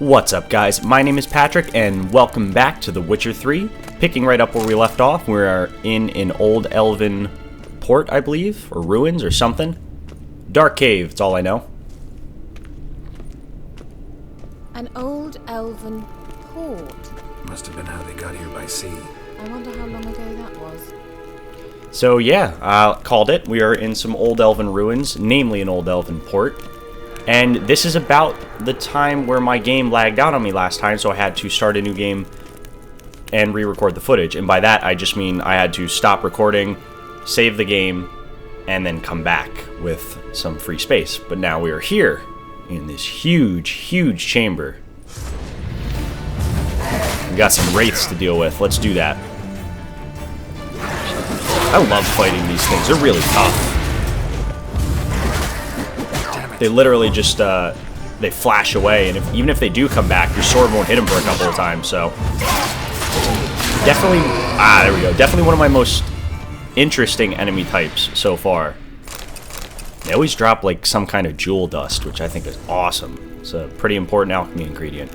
What's up, guys? My name is Patrick, and welcome back to The Witcher 3. Picking right up where we left off, we are in an old elven port, I believe, or ruins or something. Dark cave, that's all I know. An old elven port. Must have been how they got here by sea. I wonder how long ago that was. So yeah, called it. We are in some old elven ruins, namely an old elven port. And this is about the time where my game lagged out on me last time, so I had to start a new game and re-record the footage. And by that, I just mean I had to stop recording, save the game, and then come back with some free space. But now we are here in this huge, huge chamber. We got some wraiths to deal with. Let's do that. I love fighting these things. They're really tough. They literally just, they flash away, and even if they do come back, your sword won't hit them for a couple of times, so. Definitely, there we go. Definitely one of my most interesting enemy types so far. They always drop, like, some kind of jewel dust, which I think is awesome. It's a pretty important alchemy ingredient.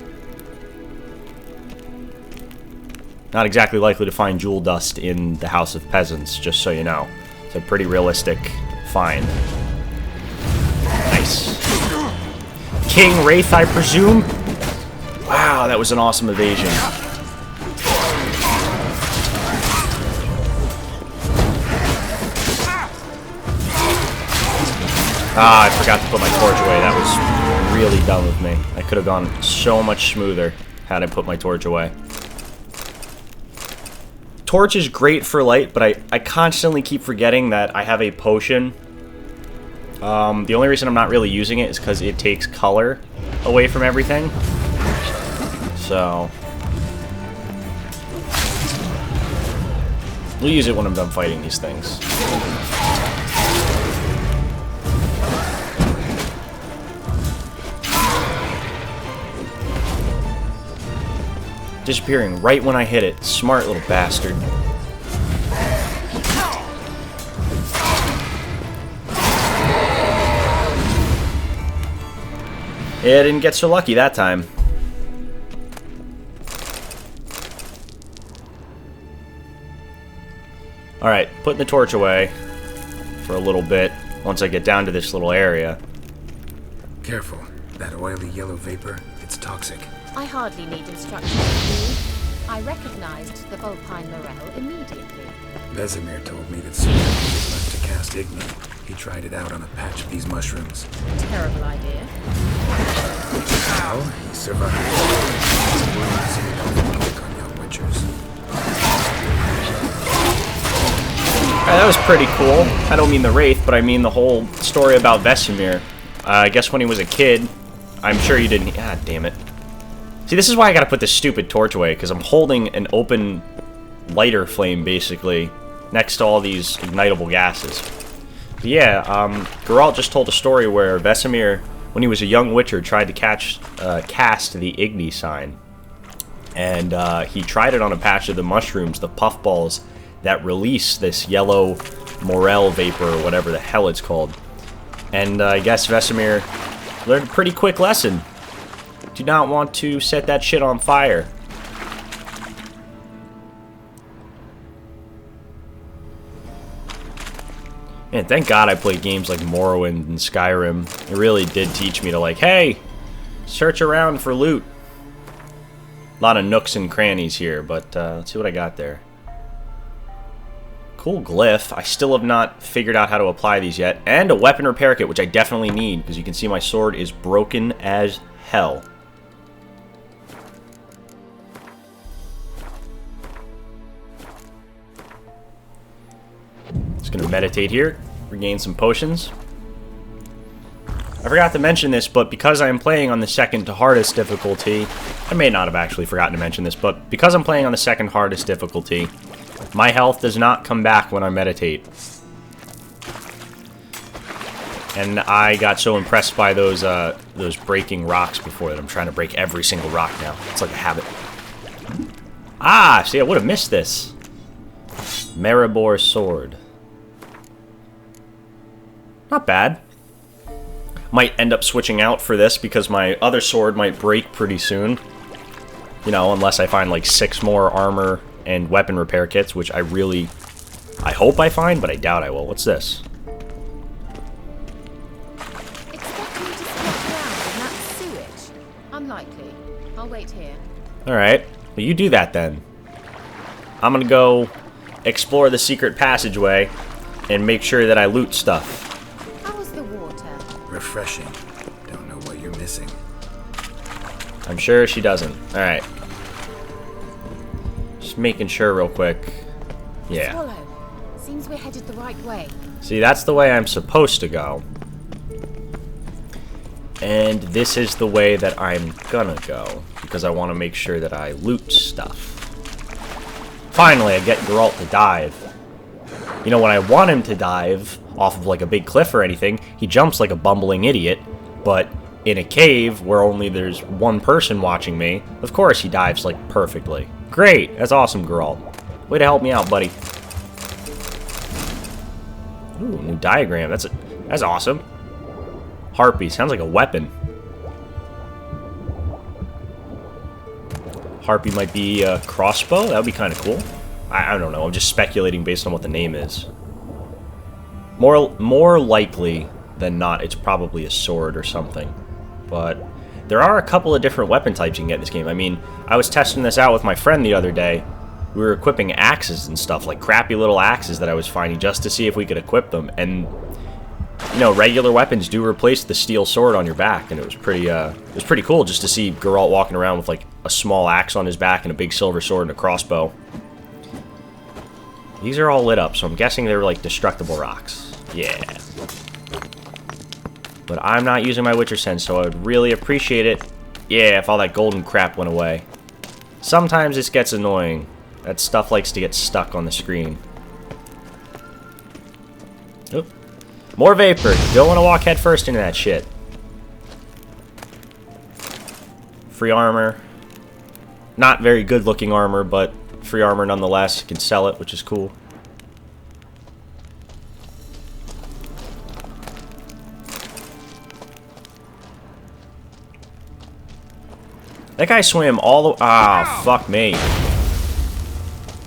Not exactly likely to find jewel dust in the House of Peasants, just so you know. It's a pretty realistic find. Nice. King Wraith, I presume? Wow, that was an awesome evasion. I forgot to put my torch away. That was really dumb of me. I could have gone so much smoother had I put my torch away. Torch is great for light, but I constantly keep forgetting that I have a potion. The only reason I'm not really using it is because it takes color away from everything. So we'll use it when I'm done fighting these things. Disappearing right when I hit it. Smart little bastard. Yeah, I didn't get so lucky that time. Alright, putting the torch away for a little bit once I get down to this little area. Careful. That oily yellow vapor, it's toxic. I hardly need instructions. I recognized the Vulpine Morel immediately. Vesemir told me that soon after he was left to cast Igni, he tried it out on a patch of these mushrooms. Terrible idea. How? He survived. Wounds quick on young witchers. That was pretty cool. I don't mean the Wraith, but I mean the whole story about Vesemir. I guess when he was a kid, I'm sure you didn't... God damn it. See, this is why I gotta put this stupid torch away, because I'm holding an open lighter flame, basically, next to all these ignitable gases. But yeah, Geralt just told a story where Vesemir, when he was a young witcher, tried to cast the Igni sign. And he tried it on a patch of the mushrooms, the puffballs, that release this yellow morel vapor, or whatever the hell it's called. And I guess Vesemir learned a pretty quick lesson. Do not want to set that shit on fire. Man, thank God I played games like Morrowind and Skyrim. It really did teach me to, like, hey, search around for loot. A lot of nooks and crannies here, but let's see what I got there. Cool glyph. I still have not figured out how to apply these yet. And a weapon repair kit, which I definitely need, because you can see my sword is broken as hell. Just gonna meditate here, regain some potions. I forgot to mention this, but because I am playing on the second to hardest difficulty, I may not have actually forgotten to mention this, but because I'm playing on the second hardest difficulty, my health does not come back when I meditate. And I got so impressed by those breaking rocks before that I'm trying to break every single rock now. It's like a habit. Ah, see, I would have missed this. Maribor sword. Not bad. Might end up switching out for this because my other sword might break pretty soon. You know, unless I find like 6 more armor and weapon repair kits, which I hope I find, but I doubt I will. What's this? Expect me to sneak around in that sewage? Unlikely. I'll wait here. Alright, well you do that then. I'm gonna go explore the secret passageway and make sure that I loot stuff. How was the water? Refreshing. Don't know what you're missing. I'm sure she doesn't. Alright. Just making sure real quick. Yeah. Swallow. Seems we're headed the right way. See, that's the way I'm supposed to go. And this is the way that I'm gonna go. Because I want to make sure that I loot stuff. Finally, I get Geralt to dive. You know, when I want him to dive off of like a big cliff or anything, he jumps like a bumbling idiot. But in a cave where only there's one person watching me, of course he dives like perfectly. Great! That's awesome, Geralt. Way to help me out, buddy. Ooh, new diagram. That's awesome. Harpy. Sounds like a weapon. Harpy might be a crossbow. That would be kind of cool. I don't know. I'm just speculating based on what the name is. More likely than not, it's probably a sword or something. But there are a couple of different weapon types you can get in this game. I mean, I was testing this out with my friend the other day. We were equipping axes and stuff, like crappy little axes that I was finding just to see if we could equip them. And, you know, regular weapons do replace the steel sword on your back, and it was pretty cool just to see Geralt walking around with like a small axe on his back and a big silver sword and a crossbow. These are all lit up, so I'm guessing they're like destructible rocks. Yeah. But I'm not using my Witcher sense, so I would really appreciate it, yeah, if all that golden crap went away. Sometimes this gets annoying. That stuff likes to get stuck on the screen. Oop. More vapor. Don't want to walk headfirst into that shit. Free armor. Not very good looking armor, but free armor nonetheless. You can sell it, which is cool. That guy swam all the... Ah, fuck me.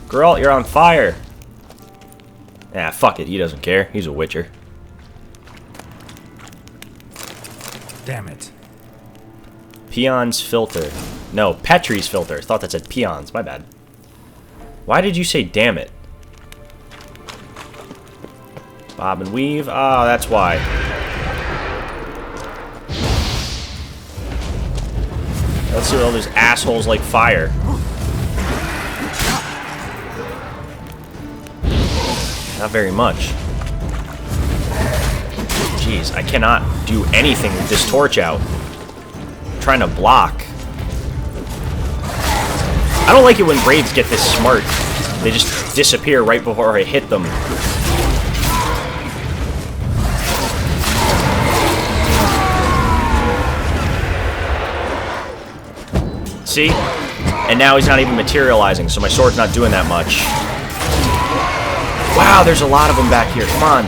Geralt, you're on fire. Yeah, fuck it. He doesn't care. He's a Witcher. Damn it. Peon's filter. No, Petrie's filter. I thought that said peons. My bad. Why did you say damn it? Bob and weave. Ah, that's why. Let's see what all those assholes like fire. Not very much. Jeez, I cannot do anything with this torch out. I'm trying to block. I don't like it when raids get this smart. They just disappear right before I hit them. See? And now he's not even materializing, so my sword's not doing that much. Wow, there's a lot of them back here. Come on.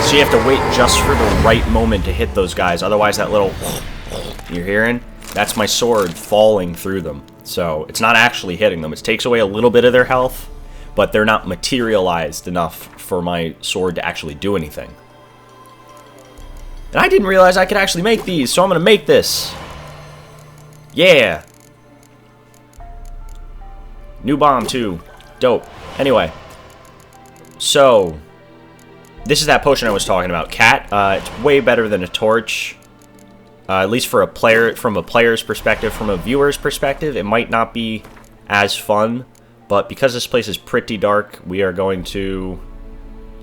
So you have to wait just for the right moment to hit those guys. Otherwise, that little... You're hearing? That's my sword falling through them. So it's not actually hitting them. It takes away a little bit of their health, but they're not materialized enough for my sword to actually do anything. And I didn't realize I could actually make these, so I'm going to make this. Yeah. New bomb, too. Dope. Anyway. So, this is that potion I was talking about. Cat, it's way better than a torch. At least for a player, from a player's perspective. From a viewer's perspective, it might not be as fun. But because this place is pretty dark, we are going to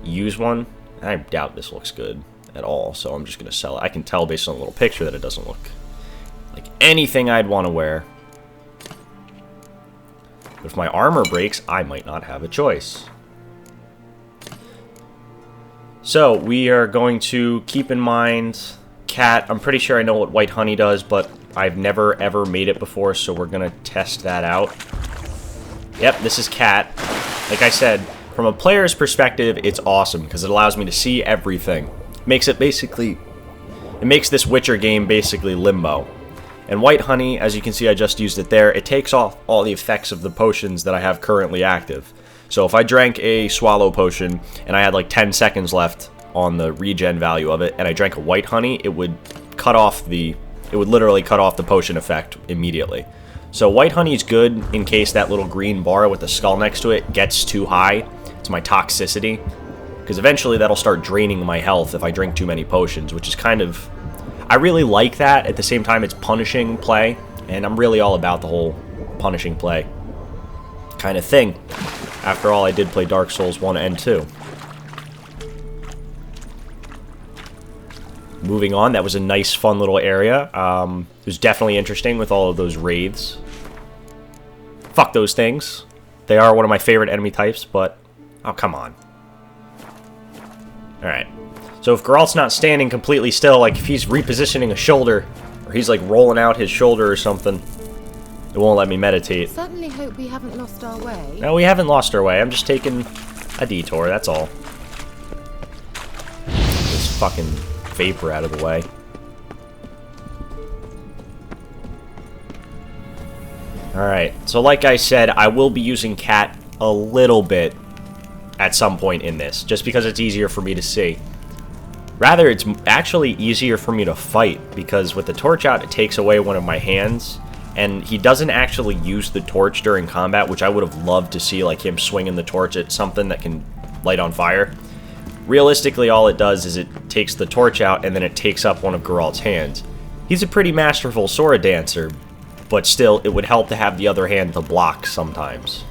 use one. I doubt this looks good at all, so I'm just going to sell it. I can tell based on a little picture that it doesn't look like anything I'd want to wear. But if my armor breaks, I might not have a choice. So, we are going to keep in mind cat. I'm pretty sure I know what white honey does, but I've never ever made it before, so we're going to test that out. Yep, this is cat. Like I said, From a player's perspective, it's awesome because it allows me to see everything. It makes this Witcher game basically limbo. And white honey, as you can see, I just used it there. It takes off all the effects of the potions that I have currently active. So if I drank a swallow potion and I had like 10 seconds left on the regen value of it, and I drank a white honey, it would literally cut off the potion effect immediately. So white honey is good in case that little green bar with the skull next to it gets too high. It's my toxicity. Because eventually that'll start draining my health if I drink too many potions, which is kind of... I really like that. At the same time, it's punishing play, and I'm really all about the whole punishing play kind of thing. After all, I did play Dark Souls 1 and 2. Moving on, that was a nice, fun little area. It was definitely interesting with all of those wraiths. Fuck those things. They are one of my favorite enemy types, but... Oh, come on. Alright. So if Geralt's not standing completely still, like if he's repositioning a shoulder, or he's like rolling out his shoulder or something, it won't let me meditate. Certainly hope we haven't lost our way. No, we haven't lost our way. I'm just taking a detour, that's all. This fucking vapor out of the way. Alright, so like I said, I will be using Cat a little bit at some point in this, just because it's easier for me to see. Rather, it's actually easier for me to fight, because with the torch out, it takes away one of my hands, and he doesn't actually use the torch during combat, which I would have loved to see, like him swinging the torch at something that can light on fire. Realistically, all it does is it takes the torch out, and then it takes up one of Geralt's hands. He's a pretty masterful sword dancer, but still, it would help to have the other hand to block sometimes.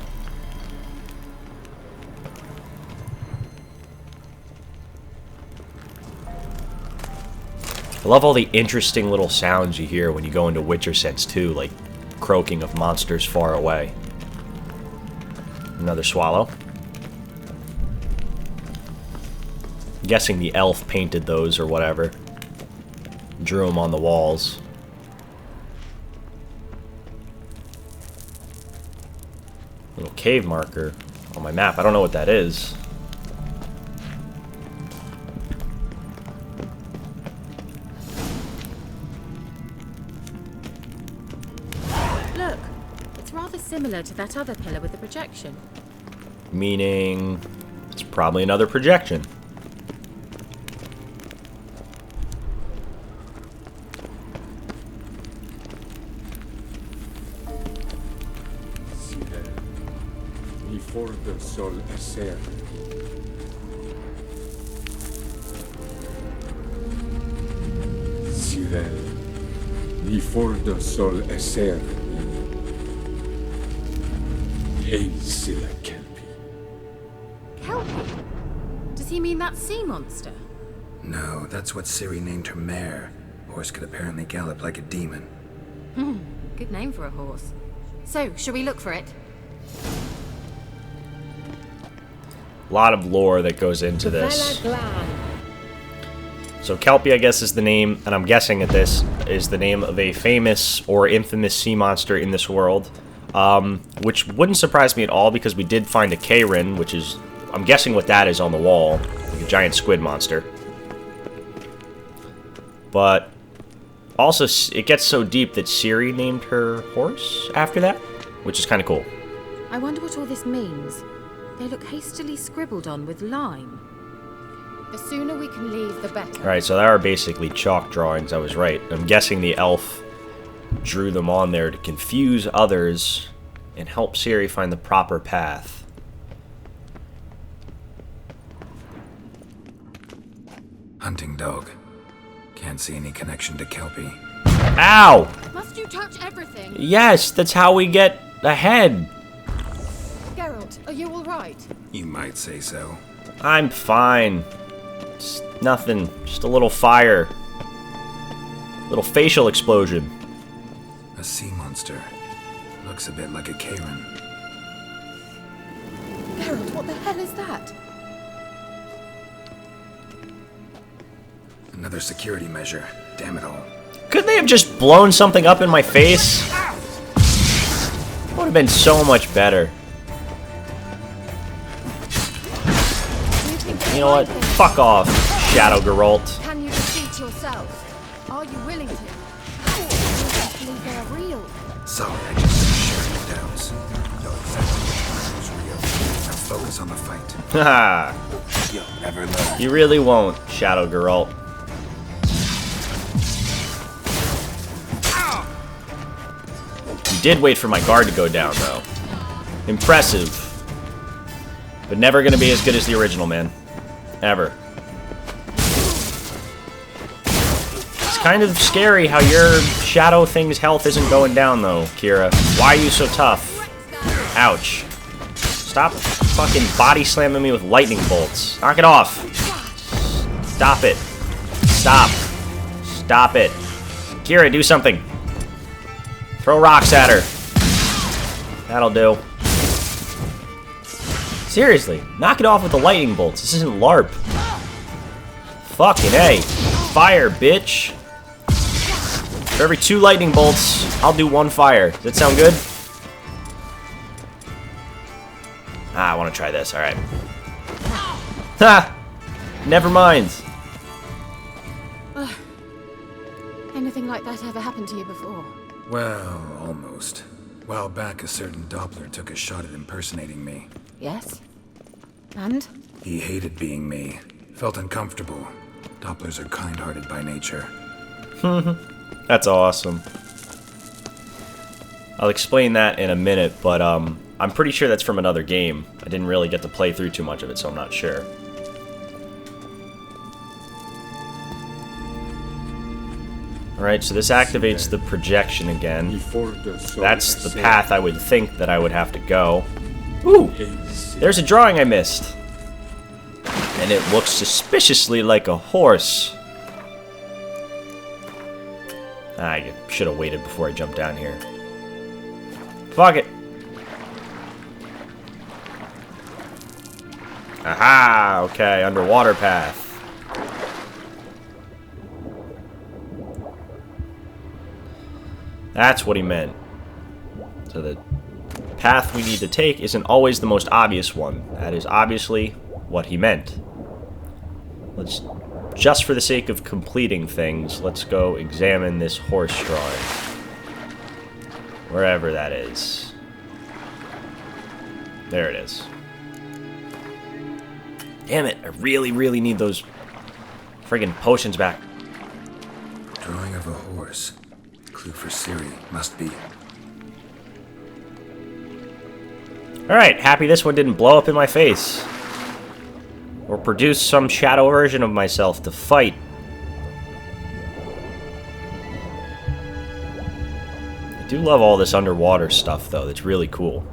I love all the interesting little sounds you hear when you go into Witcher Sense too, like croaking of monsters far away. Another swallow. I'm guessing the elf painted those or whatever. Drew them on the walls. Little cave marker on my map. I don't know what that is. Look, it's rather similar to that other pillar with the projection. Meaning, it's probably another projection. Fordo sol eser. Sirel, ni fordo sol eser. Hail Silla Kelpie. Kelpie? Does he mean that sea monster? No, that's what Ciri named her mare. Horse could apparently gallop like a demon. Good name for a horse. So, shall we look for it? A lot of lore that goes into this. So Kelpie, I guess, is the name, and I'm guessing at this, is the name of a famous or infamous sea monster in this world. Which wouldn't surprise me at all, because we did find a Karen, which is, I'm guessing what that is on the wall. Like a giant squid monster. But also, it gets so deep that Ciri named her horse after that, which is kind of cool. I wonder what all this means. They look hastily scribbled on with lime. The sooner we can leave, the better. Alright, so they are basically chalk drawings, I was right. I'm guessing the elf drew them on there to confuse others and help Ciri find the proper path. Hunting dog. Can't see any connection to Kelpie. Ow! Must you touch everything? Yes, that's how we get ahead. Geralt, are you alright? You might say so. I'm fine. It's nothing. Just a little fire. Little facial explosion. A sea monster. Looks a bit like a Karen. Geralt, what the hell is that? Another security measure. Damn it all. Couldn't they have just blown something up in my face? Would have been so much better. You know what? Fuck off, Shadow Geralt. Can you defeat yourself? Are you willing to? I believe they are real. Sorry, I just shared your doubts. Know exactly which one is real. Now focus on the fight. Haha. You'll never learn. You really won't, Shadow Geralt. You did wait for my guard to go down, though. Impressive. But never gonna be as good as the original, man. Ever. It's kind of scary how your shadow thing's health isn't going down, though, Keira. Why are you so tough? Ouch. Stop fucking body slamming me with lightning bolts. Knock it off. Stop it. Stop. Stop it. Keira, do something. Throw rocks at her. That'll do. Seriously, knock it off with the lightning bolts. This isn't LARP. Fucking A. Fire, bitch. For every 2 lightning bolts, I'll do 1 fire. Does that sound good? Ah, I want to try this. Alright. Ha! Never mind. Anything like that ever happened to you before? Well, almost. A while back, a certain Doppler took a shot at impersonating me. Yes. And? He hated being me. Felt uncomfortable. Dopplers are kind-hearted by nature. That's awesome. I'll explain that in a minute, but I'm pretty sure that's from another game. I didn't really get to play through too much of it, so I'm not sure. Alright, so this activates the projection again. Before the soul That's the assailed path I would think that I would have to go. Ooh! There's a drawing I missed. And it looks suspiciously like a horse. I should have waited before I jumped down here. Fuck it. Aha! Okay, underwater path. That's what he meant. So the path we need to take isn't always the most obvious one. That is obviously what he meant. Let's, just for the sake of completing things, let's go examine this horse drawing. Wherever that is. There it is. Damn it, I really need those friggin' potions back. Drawing of a horse. Clue for Siri. Must be. Alright, happy this one didn't blow up in my face. Or produce some shadow version of myself to fight. I do love all this underwater stuff, though. That's really cool.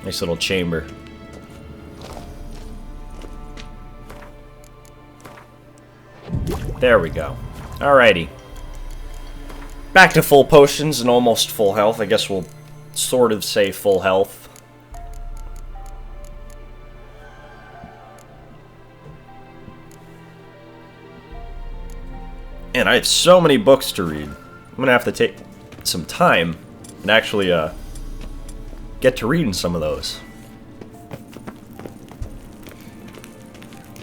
Nice little chamber. There we go. Alrighty. Back to full potions and almost full health. I guess we'll sort of say full health. And I have so many books to read. I'm gonna have to take some time and actually get to reading some of those.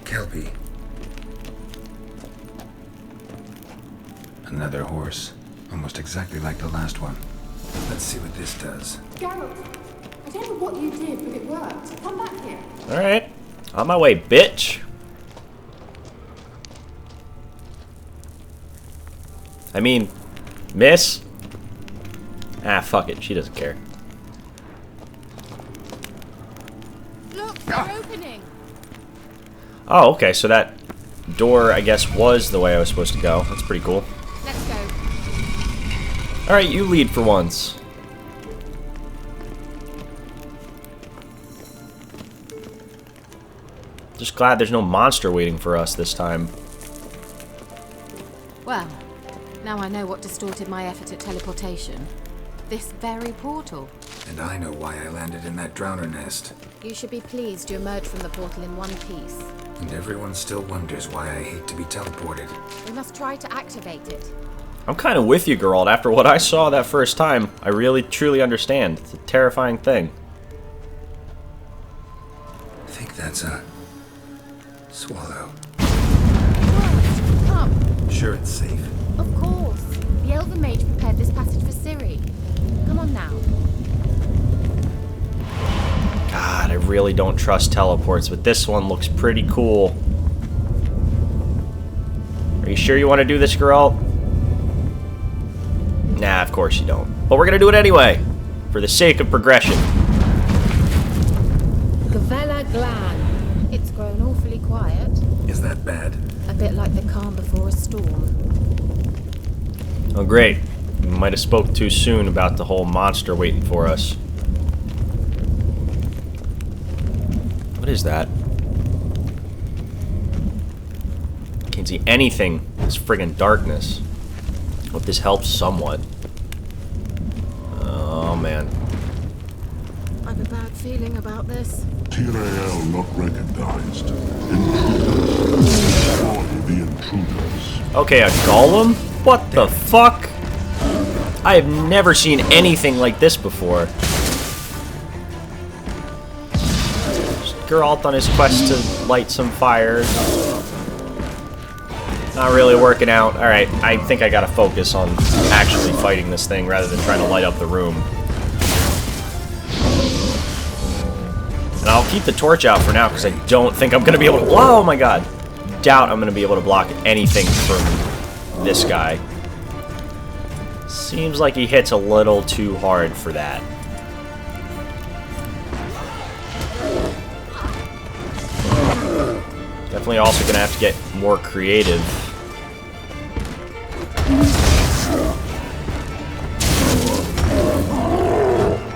Kelpie. Another horse. Almost exactly like the last one. Let's see what this does. Geralt, I don't know what you did, but it worked. Come back here. Alright. On my way, bitch. I mean, miss? Ah, fuck it. She doesn't care. Look, they're opening. Oh, okay. So that door, I guess, was the way I was supposed to go. That's pretty cool. Let's go. Alright, you lead for once. Just glad there's no monster waiting for us this time. Well, now I know what distorted my effort at teleportation. This very portal. And I know why I landed in that drowner nest. You should be pleased you emerged from the portal in one piece. And everyone still wonders why I hate to be teleported. We must try to activate it. I'm kind of with you, Geralt. After what I saw that first time, I really, truly understand. It's a terrifying thing. I think that's a swallow. Come. Sure it's safe. Of course. The Elven Mage prepared this passage for Ciri. Come on now. God, I really don't trust teleports, but this one looks pretty cool. Are you sure you want to do this, Geralt? Nah, of course you don't. But we're gonna do it anyway, for the sake of progression. Gavella Glan. It's grown awfully quiet. Is that bad? A bit like the calm before a storm. Oh, great. We might have spoke too soon about the whole monster waiting for us. What is that? Can't see anything. This friggin' darkness. Hope this helps somewhat. Oh, man. I've a bad feeling about this. Tyrael not recognized. Intruders. Destroy the intruders. Okay, a golem? What the fuck? I have never seen anything like this before. Just Geralt on his quest to light some fires. Not really working out. Alright, I think I gotta focus on actually fighting this thing rather than trying to light up the room. And I'll keep the torch out for now because I don't think I'm gonna be able to... Oh my god! Doubt I'm gonna be able to block anything from this guy. Seems like he hits a little too hard for that. Definitely also gonna have to get more creative.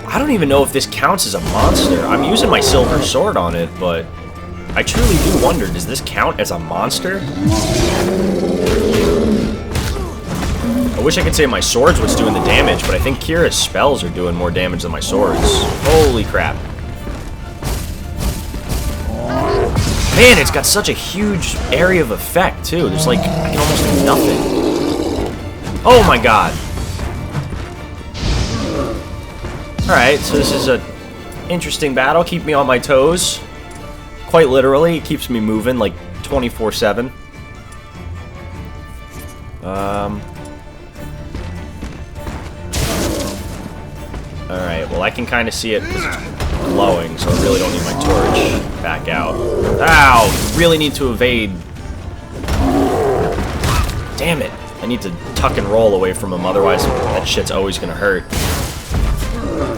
I don't even know if this counts as a monster. I'm using my silver sword on it, but I truly do wonder, does this count as a monster? I wish I could say my sword's what's doing the damage, but I think Keira's spells are doing more damage than my swords. Holy crap. Man, it's got such a huge area of effect, too. There's like, I can almost do nothing. Oh my god. Alright, so this is a interesting battle. Keep me on my toes. Quite literally, it keeps me moving like 24/7. Alright, well I can kind of see it because it's glowing, so I really don't need my torch back out. Ow! Really need to evade. Damn it! I need to tuck and roll away from him, otherwise that shit's always gonna hurt.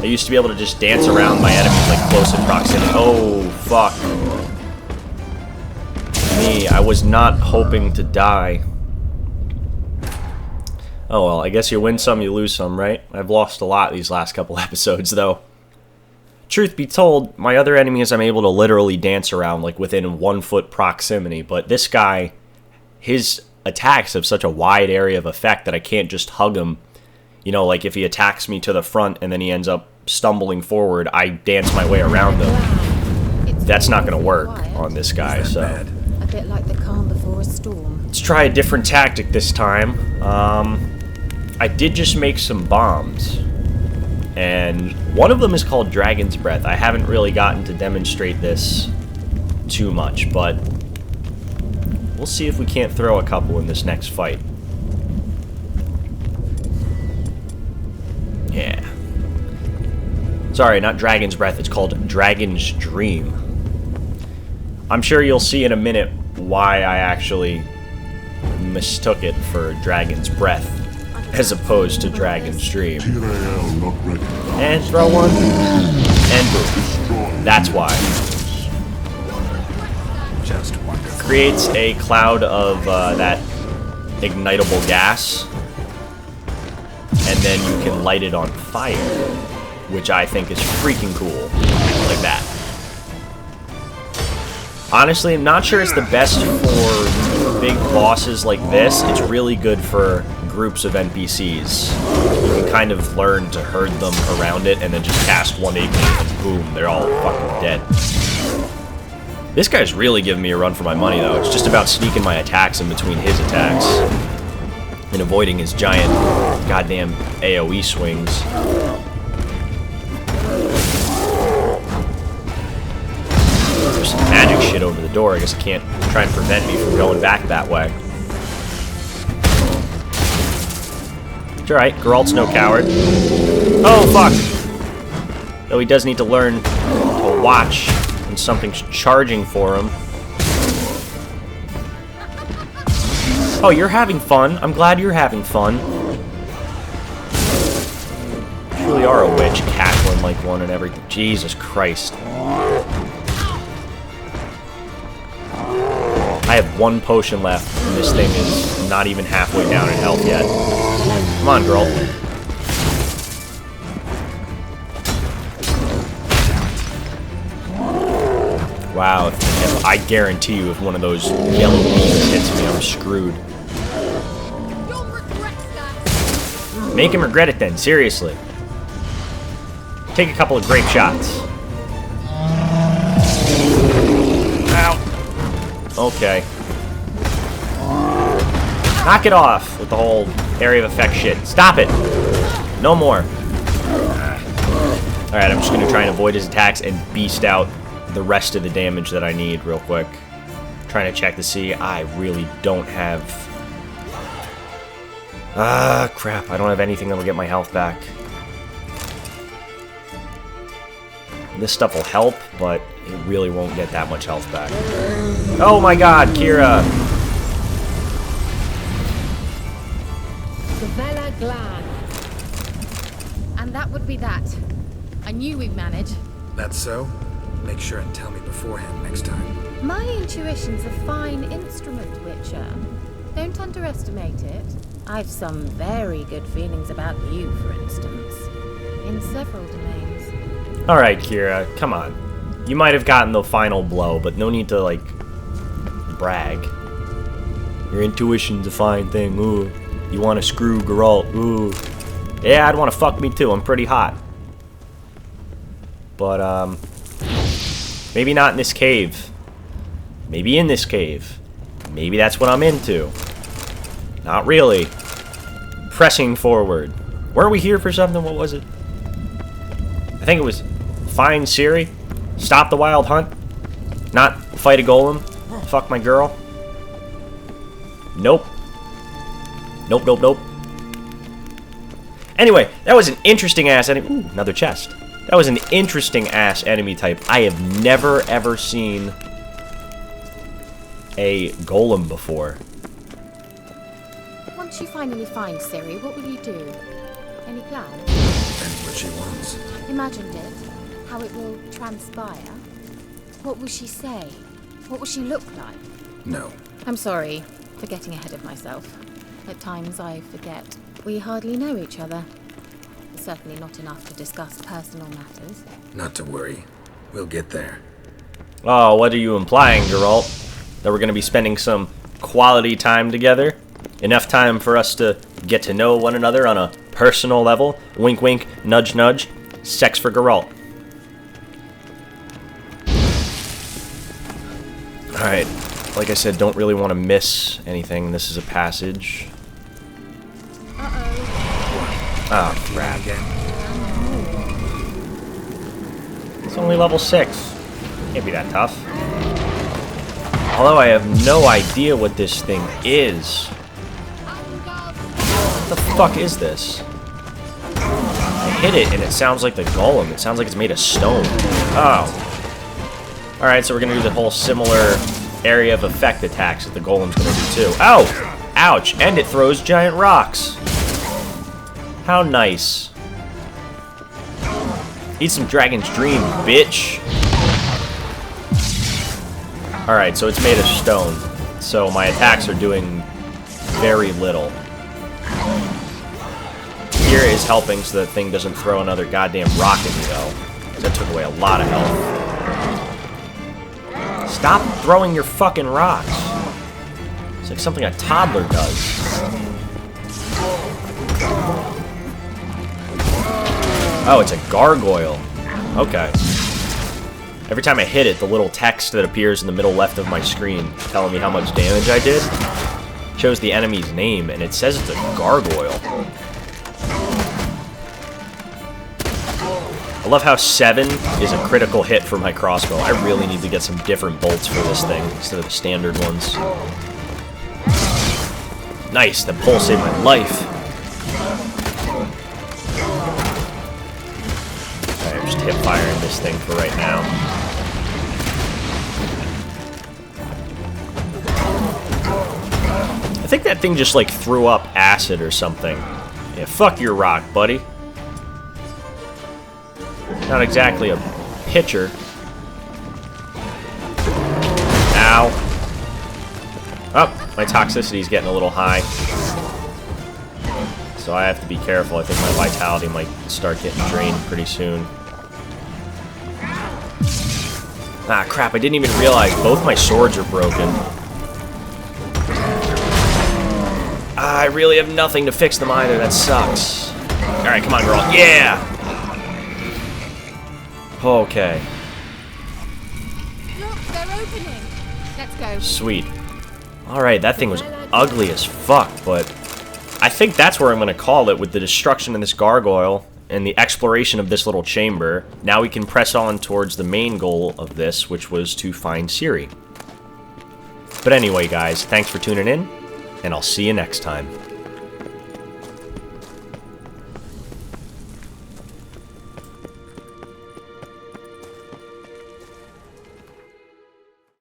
I used to be able to just dance around my enemies like close in proximity. Oh, fuck. Me, I was not hoping to die. Oh well, I guess you win some, you lose some, right? I've lost a lot these last couple episodes, though. Truth be told, my other enemies I'm able to literally dance around like within 1 foot proximity, but this guy, his attacks have such a wide area of effect that I can't just hug him. You know, like if he attacks me to the front and then he ends up stumbling forward, I dance my way around him. That's not going to work on this guy, so... A bit like the calm before a storm. Let's try a different tactic this time. I did just make some bombs. And one of them is called Dragon's Breath. I haven't really gotten to demonstrate this too much, but we'll see if we can't throw a couple in this next fight. Yeah. Sorry, not Dragon's Breath, it's called Dragon's Dream. I'm sure you'll see in a minute why I actually mistook it for Dragon's Breath as opposed to Dragon's Dream. Tyrael not recognized. And throw one. And boom. That's why. Just wonderful. Creates a cloud of that ignitable gas. And then you can light it on fire, which I think is freaking cool. Like that. Honestly, I'm not sure it's the best for big bosses like this. It's really good for groups of NPCs. You can kind of learn to herd them around it and then just cast one ignite and boom, they're all fucking dead. This guy's really giving me a run for my money though. It's just about sneaking my attacks in between his attacks. and avoiding his giant goddamn AoE swings. There's some magic shit over the door. I guess it can't try and prevent me from going back that way. It's alright, Geralt's no coward. Oh, fuck! Though he does need to learn to watch when something's charging for him. Oh, you're having fun. I'm glad you're having fun. You really are a witch, cackling like one and everything. Jesus Christ. I have one potion left, and this thing is not even halfway down in health yet. Come on, girl. Wow, if I guarantee you if one of those yellow beams hits me, I'm screwed. You'll regret that. Make him regret it then, seriously. Take a couple of grape shots. Ow. Okay. Knock it off with the whole area of effect shit. Stop it. No more. Alright, I'm just going to try and avoid his attacks and beast out the rest of the damage that I need real quick. Trying to check to see. I really don't have... crap. I don't have anything that'll get my health back. This stuff will help, but it really won't get that much health back. Oh my god, Keira! And that would be that. I knew we'd manage. That's so? Make sure and tell me beforehand next time. My intuition's a fine instrument, Witcher. Don't underestimate it. I've some very good feelings about you, for instance. In several domains. Alright, Keira, come on. You might have gotten the final blow, but no need to, like, brag. Your intuition's a fine thing, ooh. You want to screw Geralt, ooh. Yeah, I'd want to fuck me too, I'm pretty hot. But, maybe not in this cave. Maybe in this cave. Maybe that's what I'm into. Not really. Pressing forward. Weren't we here for something? What was it? I think it was find Ciri, stop the wild hunt, not fight a golem, fuck my girl. Nope. Nope, nope, nope. Anyway, that was an interesting ass enemy. Ooh, another chest. That was an interesting ass enemy type. I have never ever seen a golem before. Once you finally find Ciri, what will you do? Any plans? Depends what she wants. Imagined it. How it will transpire. What will she say? What will she look like? No. I'm sorry for getting ahead of myself. At times I forget we hardly know each other. Certainly not enough to discuss personal matters. Not to worry. We'll get there. Oh, what are you implying, Geralt? That we're going to be spending some quality time together? Enough time for us to get to know one another on a personal level? Wink, wink, nudge, nudge. Sex for Geralt. Alright, like I said, don't really want to miss anything. This is a passage. Oh, crap. It's only level 6. Can't be that tough. Although I have no idea what this thing is. What the fuck is this? I hit it and it sounds like the golem. It sounds like it's made of stone. Oh. Alright, so we're gonna do the whole similar area of effect attacks that the golem's gonna do too. Ow! Ouch! And it throws giant rocks. How nice. Eat some Dragon's Dream, bitch. Alright, so it's made of stone. So my attacks are doing very little. Here is helping so the thing doesn't throw another goddamn rock at me, though. That took away a lot of health. Stop throwing your fucking rocks. It's like something a toddler does. Oh, it's a gargoyle. Okay. Every time I hit it, the little text that appears in the middle left of my screen telling me how much damage I did Shows the enemy's name, and it says it's a gargoyle. I love how 7 is a critical hit for my crossbow. I really need to get some different bolts for this thing instead of the standard ones. Nice, the pole saved my life. Okay, I'm just hip firing this thing for right now. I think that thing just like threw up acid or something. Yeah, fuck your rock, buddy. Not exactly a pitcher. Ow. Oh, my toxicity's getting a little high. So I have to be careful. I think my vitality might start getting drained pretty soon. Ah, crap, I didn't even realize both my swords are broken. Ah, I really have nothing to fix them either. That sucks. Alright, come on, girl. Yeah! Okay. Look, they're opening. Let's go. Sweet. Alright, that thing was ugly as fuck, but I think that's where I'm going to call it with the destruction of this gargoyle and the exploration of this little chamber. Now we can press on towards the main goal of this, which was to find Ciri. But anyway, guys, thanks for tuning in, and I'll see you next time.